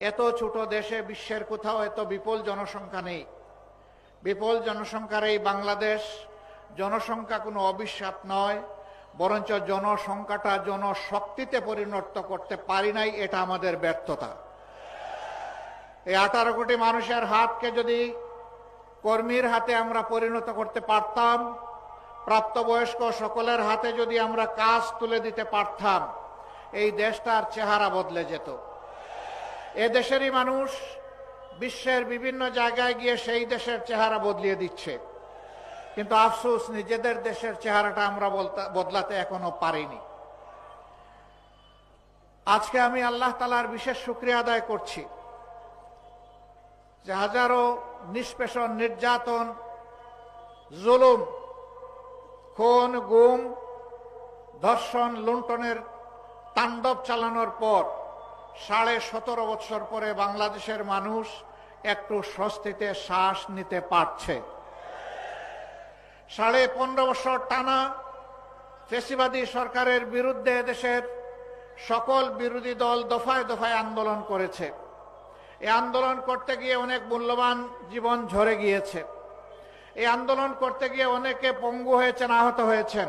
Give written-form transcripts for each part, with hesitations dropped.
এত ছোট দেশে বিশ্বের কোথাও এত বিপুল জনসংখ্যা নেই। বিপুল জনসংখ্যার এই বাংলাদেশ জনসংখ্যা কোনো অভিশাপ নয়, বরঞ্চ জনসংখ্যাটা জনশক্তিতে পরিণত করতে পারি নাই, এটা আমাদের ব্যর্থতা। এই 18 কোটি মানুষের হাতকে যদি কর্মীর হাতে আমরা পরিণত করতে পারতাম, প্রাপ্তবয়স্ক সকলের হাতে যদি আমরা কাজ তুলে দিতে পারতাম, এই দেশটার চেহারা বদলে যেত। এ দেশেরই মানুষ বিশ্বের বিভিন্ন জায়গায় গিয়ে সেই দেশের চেহারা বদলিয়ে দিচ্ছে, কিন্তু আফসোস নিজেদের দেশের চেহারাটা আমরা বদলাতে এখনো পারিনি। আজকে আমি আল্লাহ তাআলার বিশেষ শুকরিয়া আদায় করছি যে হাজারো নিষ্পেষণ, নির্যাতন, জুলুম, খুন, গুম, ধর্ষণ, লুণ্ঠনের তাণ্ডব চালানোর পর 17.5 বছর পরে বাংলাদেশের মানুষ একটু স্বস্তিতে শ্বাস নিতে পারছে। 15.5 বছর টানা ফ্যাসিবাদী সরকারের বিরুদ্ধে দেশের সকল বিরোধী দল দফায় দফায় আন্দোলন করেছে। এই আন্দোলন করতে গিয়ে অনেক মূল্যবান জীবন ঝরে গিয়েছে। এই আন্দোলন করতে গিয়ে অনেকে পঙ্গু হয়েছেন, আহত হয়েছেন,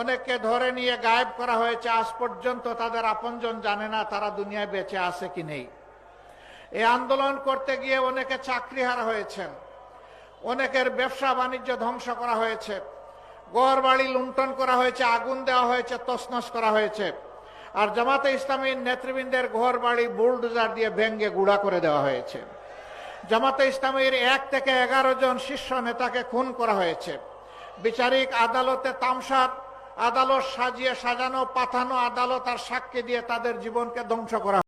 অনেককে ধরে নিয়ে গায়েব করা হয়েছে। আজ পর্যন্ত তাদের আপনজন জানে না তারা দুনিয়ায় বেঁচে আছে কি নেই। এই আন্দোলন করতে গিয়ে অনেকে চাকরিহারা হয়েছেন, অনেকের ব্যবসা বাণিজ্য ধ্বংস করা হয়েছে, ঘর বাড়ি লুণ্ঠন করা হয়েছে, আগুন দেওয়া হয়েছে, তছনছ করা হয়েছে। আর জামাতে ইসলামীর নেতৃবৃন্দের ঘর বাড়ি বুলডোজার দিয়ে ভেঙ্গে গুঁড়া করে দেওয়া হয়েছে। জামাতে ইসলামীর 1 থেকে 11 জন শীর্ষ নেতাকে খুন করা হয়েছে। বিচারিক আদালতে তামসার আদালত সাজিয়ে সাজানো পাঠানো আদালত আর সাক্ষী দিয়ে তাদের জীবনকে ধ্বংস করা